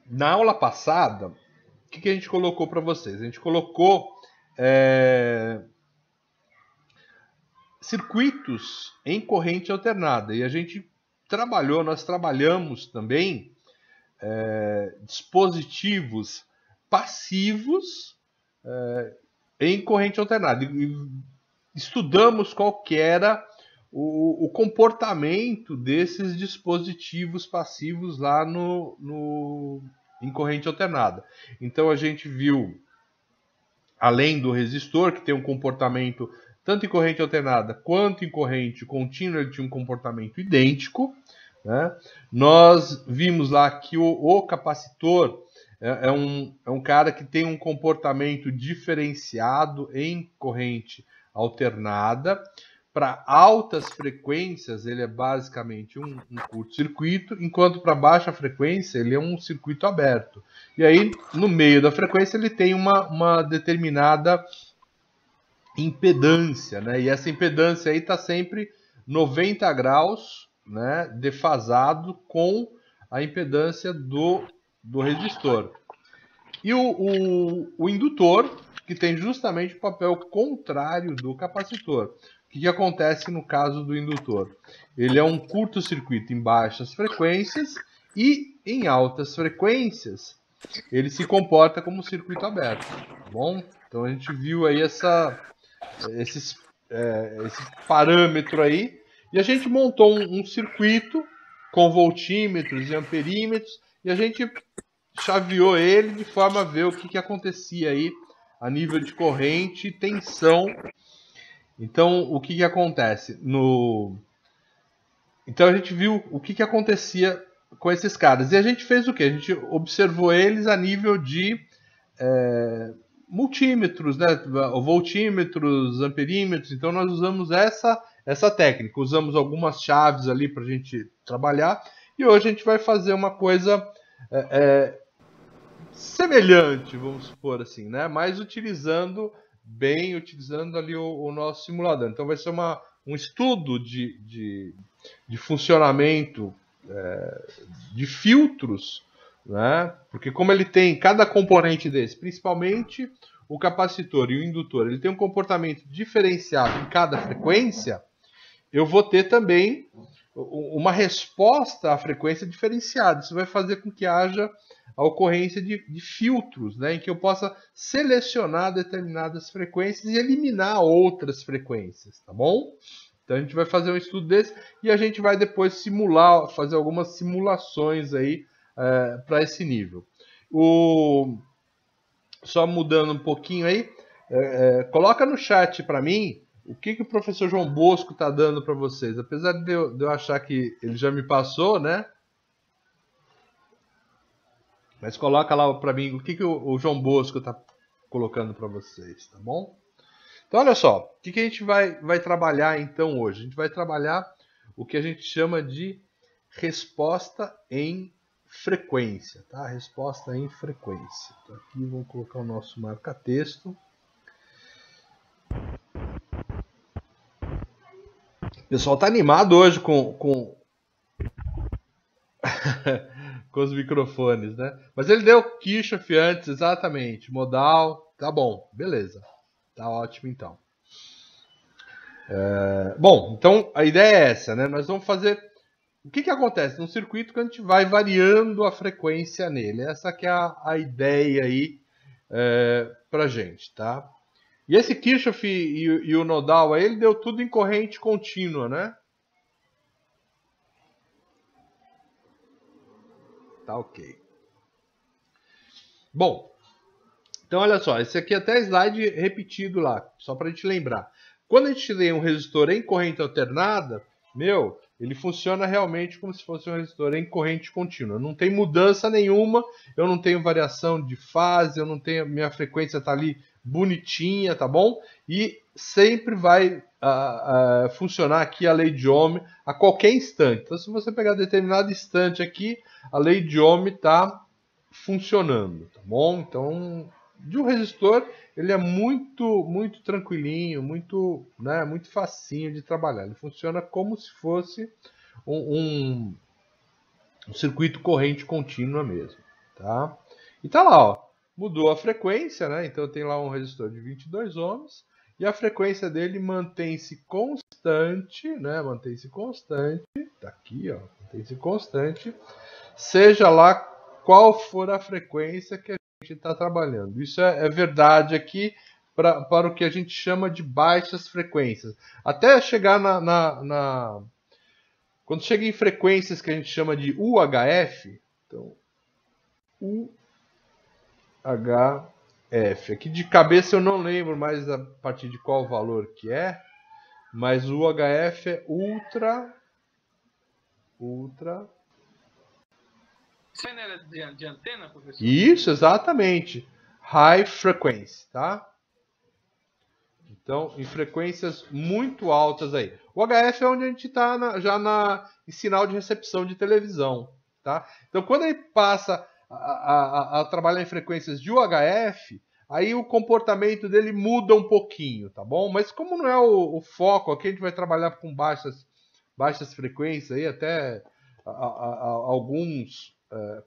Na aula passada, o que a gente colocou para vocês? A gente colocou é, circuitos em corrente alternada e a gente nós trabalhamos também dispositivos passivos em corrente alternada. E estudamos qual que era o comportamento desses dispositivos passivos lá em corrente alternada. Então a gente viu, além do resistor, que tem um comportamento tanto em corrente alternada quanto em corrente contínua, ele tinha um comportamento idêntico. Né? Nós vimos lá que o capacitor é um cara que tem um comportamento diferenciado em corrente alternada. Para altas frequências, ele é basicamente um curto-circuito, enquanto para baixa frequência, ele é um circuito aberto. E aí, no meio da frequência, ele tem uma determinada impedância, né? E essa impedância aí está sempre 90 graus, né, defasado com a impedância do resistor. E o indutor, que tem justamente o papel contrário do capacitor. O que acontece no caso do indutor? Ele é um curto-circuito em baixas frequências e em altas frequências ele se comporta como um circuito aberto. Tá bom? Então a gente viu aí esse parâmetro aí e a gente montou um circuito com voltímetros e amperímetros e a gente chaveou ele de forma a ver o que acontecia aí a nível de corrente e tensão. Então, o que acontece? Então, a gente viu o que acontecia com esses caras. E a gente fez o quê? A gente observou eles a nível de multímetros, né? Voltímetros, amperímetros. Então, nós usamos essa técnica. Usamos algumas chaves ali para a gente trabalhar. E hoje a gente vai fazer uma coisa semelhante, vamos supor assim, né? Mas utilizando ali o nosso simulador. Então vai ser um estudo de funcionamento de filtros, né? Porque como ele tem cada componente desse, principalmente o capacitor e o indutor, ele tem um comportamento diferenciado em cada frequência, eu vou ter também uma resposta à frequência diferenciada. Isso vai fazer com que haja a ocorrência de filtros, né, em que eu possa selecionar determinadas frequências e eliminar outras frequências, tá bom? Então a gente vai fazer um estudo desse e a gente vai depois fazer algumas simulações aí para esse nível. Só mudando um pouquinho aí, coloca no chat para mim o que o professor João Bosco está dando para vocês. Apesar de eu achar que ele já me passou, né? Mas coloca lá para mim o que o João Bosco está colocando para vocês, tá bom? Então, olha só, o que a gente vai trabalhar então hoje? A gente vai trabalhar o que a gente chama de resposta em frequência, tá? Resposta em frequência. Então, aqui vamos colocar o nosso marca-texto. O pessoal tá animado hoje com com os microfones, né? Mas ele deu Kirchhoff antes, exatamente. Modal, tá bom, beleza. Tá ótimo então. Bom, então a ideia é essa, né? Nós vamos fazer. O que acontece num circuito que a gente vai variando a frequência nele? Essa que é a ideia aí pra gente, tá? E esse Kirchhoff e o Nodal aí, ele deu tudo em corrente contínua, né? Tá ok. Bom, então olha só, esse aqui é até slide repetido lá, só para a gente lembrar. Quando a gente tem um resistor em corrente alternada, ele funciona realmente como se fosse um resistor em corrente contínua. Não tem mudança nenhuma, eu não tenho variação de fase, eu não tenho, minha frequência está ali bonitinha, tá bom? E sempre vai funcionar aqui a lei de Ohm a qualquer instante. Então, se você pegar determinado instante aqui, a lei de Ohm está funcionando, tá bom? Então, de um resistor, ele é muito tranquilinho, muito facinho de trabalhar. Ele funciona como se fosse um circuito corrente contínua mesmo. tá? E tá lá, ó, mudou a frequência, né? Então tem lá um resistor de 22 ohms e a frequência dele mantém-se constante, né? Mantém-se constante, tá aqui, ó, mantém-se constante, seja lá qual for a frequência que a gente está trabalhando. Isso é verdade aqui para o que a gente chama de baixas frequências. Até chegar quando chega em frequências que a gente chama de UHF, então UHF, aqui de cabeça eu não lembro mais a partir de qual valor que é, mas o UHF é ultra. Isso aí não era de antena, professor? Isso, exatamente. High frequency, tá? Então, em frequências muito altas aí. O HF é onde a gente está em sinal de recepção de televisão, tá? Então, quando ele passa a trabalhar em frequências de UHF, aí o comportamento dele muda um pouquinho, tá bom? Mas como não é o foco, aqui a gente vai trabalhar com baixas frequências aí, até alguns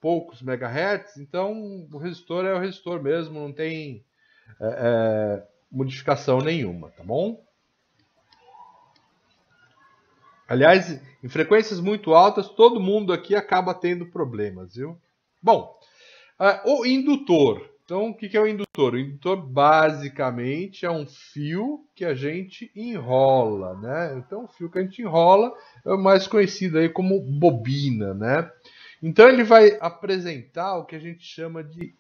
poucos megahertz, então o resistor é o resistor mesmo, não tem modificação nenhuma, tá bom? Aliás, em frequências muito altas, todo mundo aqui acaba tendo problemas, viu? Bom, o indutor. Então, o que é o indutor? O indutor, basicamente, é um fio que a gente enrola, né? Então, o fio que a gente enrola é o mais conhecido aí como bobina, né? Então, ele vai apresentar o que a gente chama de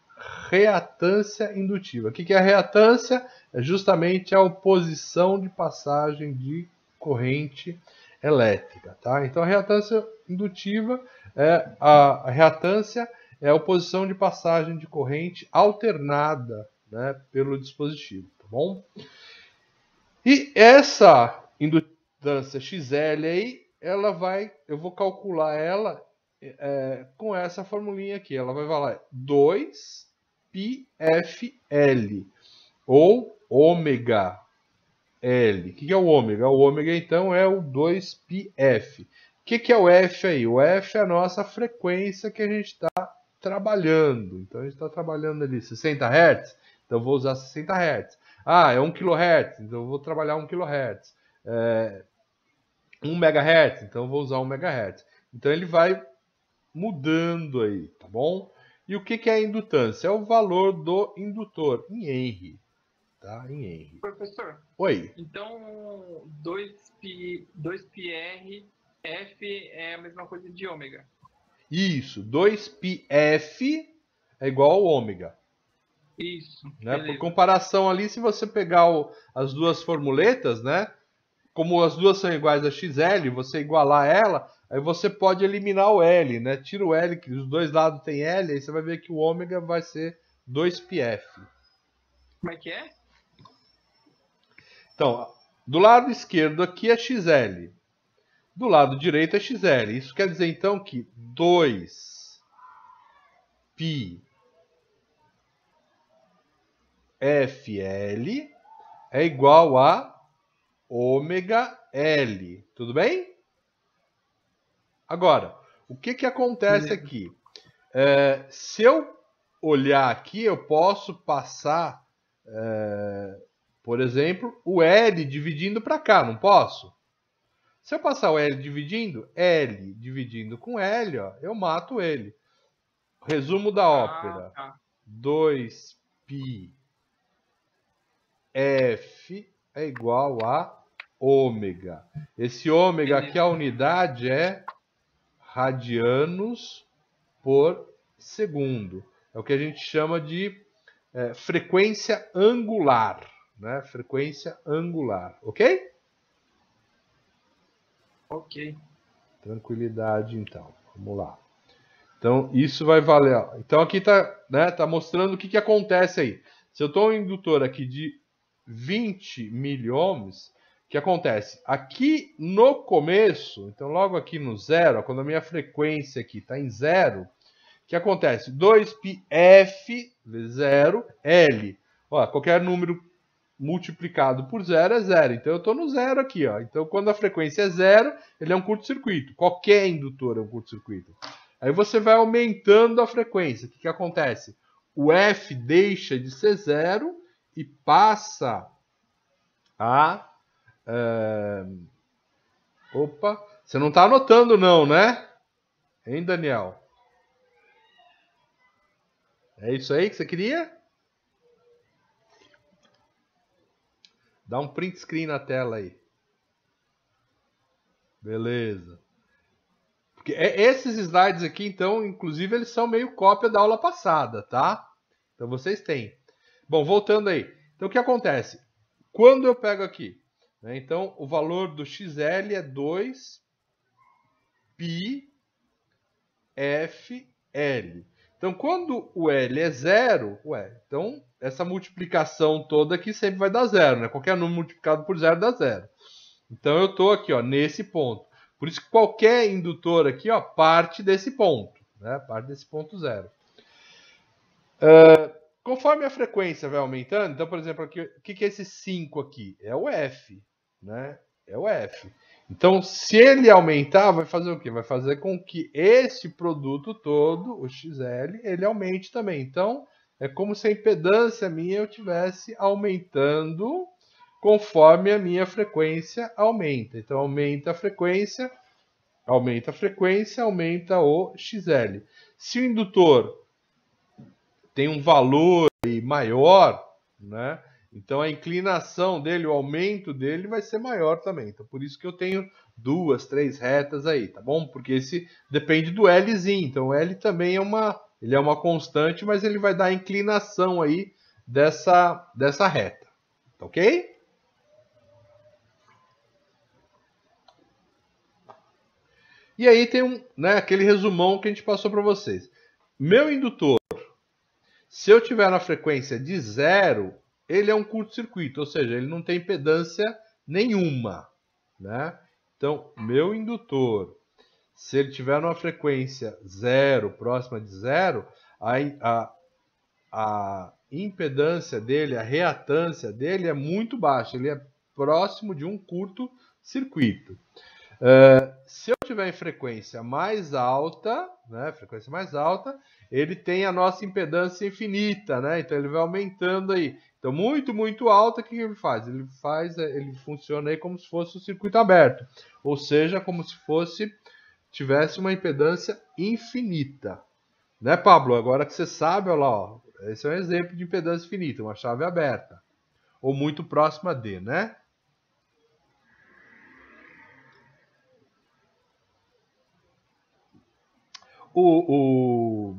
reatância indutiva. O que é a reatância? É justamente a oposição de passagem de corrente elétrica, tá? Então, a reatância indutiva a reatância é a oposição de passagem de corrente alternada, né, pelo dispositivo, tá bom? E essa indutância XL aí, eu vou calcular ela com essa formulinha aqui. Ela vai valer 2πfL, ou ômega L. O que é o ômega? O ômega, então, é o 2πf. O que é o F aí? O F é a nossa frequência que a gente está trabalhando. Então, a gente está trabalhando ali 60 Hz, então eu vou usar 60 Hz. Ah, é 1 kHz, então eu vou trabalhar 1 kHz. 1 MHz, então eu vou usar 1 MHz. Então, ele vai mudando aí, tá bom? E o que é a indutância? É o valor do indutor em Henry. Tá? Em Henry. Professor. Oi. Então, 2πr, F é a mesma coisa de ômega. Isso, 2πf é igual ao ômega. Isso. Né? Por comparação ali, se você pegar as duas formuletas, né? Como as duas são iguais a XL, você igualar ela, aí você pode eliminar o L, né? Tira o L, que os dois lados tem L, aí você vai ver que o ômega vai ser 2πf. Como é que é? Então, do lado esquerdo aqui é XL. Do lado direito é XL. Isso quer dizer, então, que 2πfL é igual a ômega L. Tudo bem? Agora, o que acontece aqui? Se eu olhar aqui, eu posso passar, por exemplo, o L dividindo para cá, não posso? Se eu passar o L dividindo com L, ó, eu mato ele. Resumo da ópera. 2πf é igual a ômega. Esse ômega aqui, a unidade é radianos por segundo. É o que a gente chama de frequência angular. Né? Frequência angular. Ok? Ok. Tranquilidade, então. Vamos lá. Então, isso vai valer. Ó. Então, aqui está, né, tá mostrando o que acontece aí. Se eu estou um indutor aqui de 20 miliohms, o que acontece? Aqui no começo, então logo aqui no zero, ó, quando a minha frequência aqui está em zero, o que acontece? 2πf, 0, L. Ó, qualquer número multiplicado por zero é zero. Então eu estou no zero aqui. Ó. Então quando a frequência é zero, ele é um curto-circuito. Qualquer indutor é um curto-circuito. Aí você vai aumentando a frequência. O que acontece? O F deixa de ser 0 e passa a... Opa, você não está anotando não, né? Hein, Daniel? É isso aí que você queria? Dá um print screen na tela aí. Beleza. Porque esses slides aqui, então, inclusive, eles são meio cópia da aula passada, tá? Então, vocês têm. Bom, voltando aí. Então, o que acontece? Quando eu pego aqui, né, então, o valor do XL é 2πfL. Então, quando o L é 0, então, essa multiplicação toda aqui sempre vai dar 0, né? Qualquer número multiplicado por 0 dá 0. Então, eu estou aqui, ó, nesse ponto. Por isso que qualquer indutor aqui, ó, parte desse ponto, né? Parte desse ponto 0. Conforme a frequência vai aumentando, então, por exemplo, aqui, o que é esse 5 aqui? É o F, né? É o F. Então, se ele aumentar, vai fazer o quê? Vai fazer com que esse produto todo, o XL, ele aumente também. Então, é como se a impedância minha eu estivesse aumentando conforme a minha frequência aumenta. Então, aumenta a frequência, aumenta o XL. Se o indutor tem um valor maior, né? Então a inclinação dele, o aumento dele vai ser maior também. Então por isso que eu tenho 2, 3 retas aí, tá bom? Porque esse depende do Lzinho. Então o L também é uma constante, mas ele vai dar a inclinação aí dessa reta, ok? E aí tem aquele resumão que a gente passou para vocês. Meu indutor, se eu tiver na frequência de 0, ele é um curto-circuito, ou seja, ele não tem impedância nenhuma, né? Então, meu indutor, se ele tiver numa frequência 0, próxima de 0, a impedância dele, a reatância dele é muito baixa, ele é próximo de um curto-circuito. Se eu tiver em frequência mais alta, né, ele tem a nossa impedância infinita, né? Então ele vai aumentando aí. Então muito, muito alta, o que ele faz? Ele funciona aí como se fosse um circuito aberto, ou seja, como se tivesse uma impedância infinita, né, Pablo? Agora que você sabe, olha lá, ó, esse é um exemplo de impedância infinita, uma chave aberta, ou muito próxima de, né? O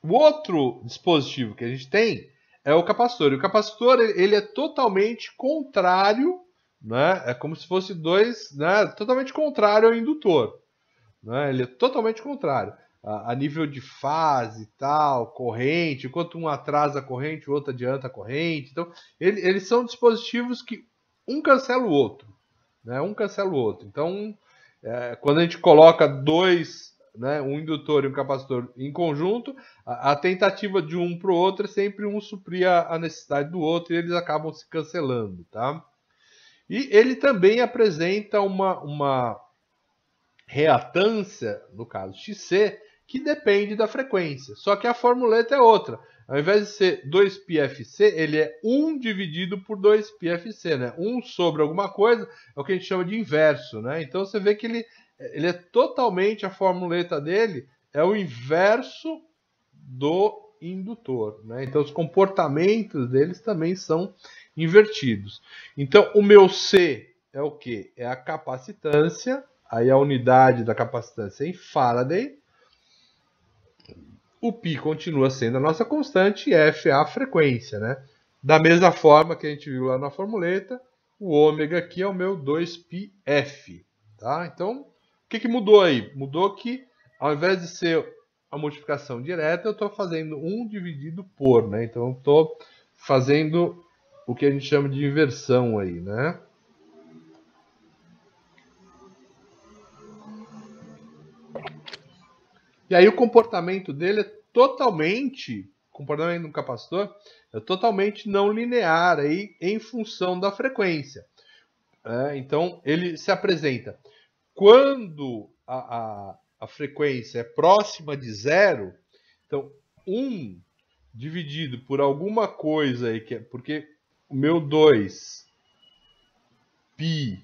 outro dispositivo que a gente tem é o capacitor. E o capacitor ele é totalmente contrário, né? É como se fosse totalmente contrário ao indutor, né? Ele é totalmente contrário a nível de fase e tal, corrente. Enquanto um atrasa a corrente, o outro adianta a corrente. Então, eles são dispositivos que um cancela o outro, né? Um cancela o outro. Então, quando a gente coloca dois, né, um indutor e um capacitor em conjunto, a tentativa de um para o outro é sempre um suprir a necessidade do outro e eles acabam se cancelando, tá? E ele também apresenta uma reatância, no caso XC, que depende da frequência. Só que a formuleta é outra. Ao invés de ser 2πfc, ele é 1 dividido por 2πfc, né? 1 sobre alguma coisa é o que a gente chama de inverso, né? Então você vê que ele é totalmente, a formuleta dele é o inverso do indutor, né? Então os comportamentos deles também são invertidos. Então o meu C é o que? É a capacitância, aí a unidade da capacitância é em Faraday. O π continua sendo a nossa constante e F é a frequência, né? Da mesma forma que a gente viu lá na formuleta, o ômega aqui é o meu 2πf, tá? Então, o que mudou aí? Mudou que, ao invés de ser a multiplicação direta, eu estou fazendo 1 dividido por, né? Então, eu estou fazendo o que a gente chama de inversão aí, né? E aí o comportamento dele é totalmente, o comportamento do capacitor é totalmente não linear aí em função da frequência. Então ele se apresenta quando a a frequência é próxima de zero, então 1 dividido por alguma coisa aí, porque o meu 2 π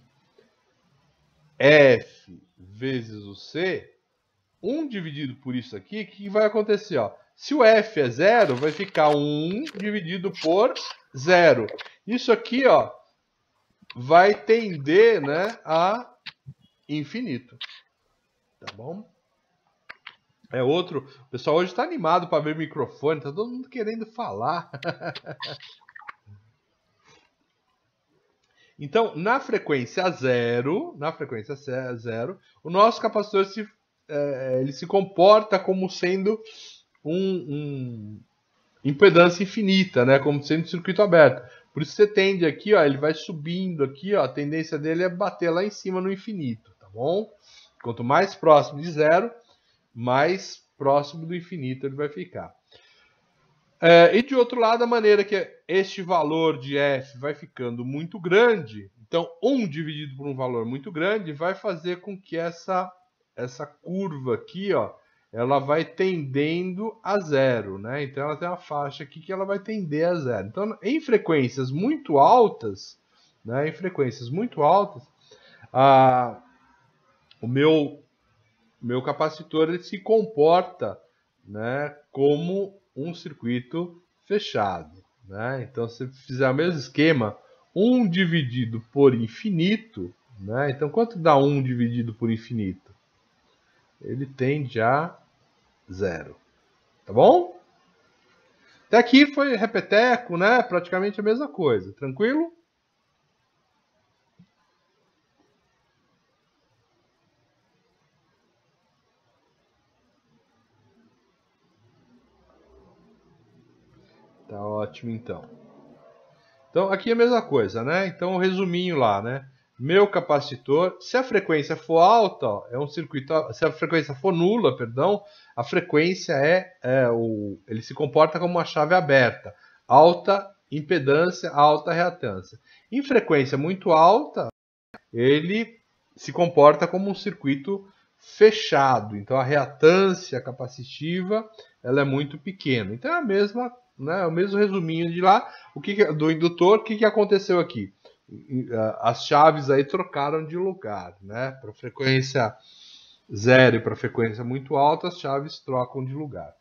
f vezes o c, 1 dividido por isso aqui, o que vai acontecer? Ó? Se o f é zero, vai ficar 1 dividido por zero. Isso aqui, ó, vai tender, né, a infinito. Tá bom? É outro. O pessoal hoje está animado para ver microfone, tá todo mundo querendo falar. Então, na frequência zero, o nosso capacitor ele se comporta como sendo um impedância infinita, né? Como sendo um circuito aberto. Por isso você tende aqui, ó, ele vai subindo aqui, ó, a tendência dele é bater lá em cima no infinito, tá bom? Quanto mais próximo de zero, mais próximo do infinito ele vai ficar. E de outro lado, a maneira que este valor de f vai ficando muito grande, então 1 dividido por um valor muito grande vai fazer com que essa curva aqui, ó, ela vai tendendo a zero, né? Então ela tem uma faixa aqui que ela vai tender a zero. Então, em frequências muito altas, né? O meu capacitor ele se comporta, né, como um circuito fechado, né? Então, se fizer o mesmo esquema, 1 dividido por infinito, né? Então, quanto dá 1 dividido por infinito? Ele tende a zero, tá bom? Até aqui foi repeteco, né? Praticamente a mesma coisa, tranquilo? Tá ótimo, então. Então, aqui é a mesma coisa, né? Então, resuminho lá, né? Meu capacitor, se a frequência for alta, ó, é um circuito. Se a frequência for nula, perdão, a frequência ele se comporta como uma chave aberta. Alta impedância, alta reatância. Em frequência muito alta, ele se comporta como um circuito fechado. Então, a reatância capacitiva ela é muito pequena. Então, é a mesma, né, o mesmo resuminho de lá. Do indutor, o que aconteceu aqui? As chaves aí trocaram de lugar, né? Para frequência zero e para frequência muito alta, as chaves trocam de lugar.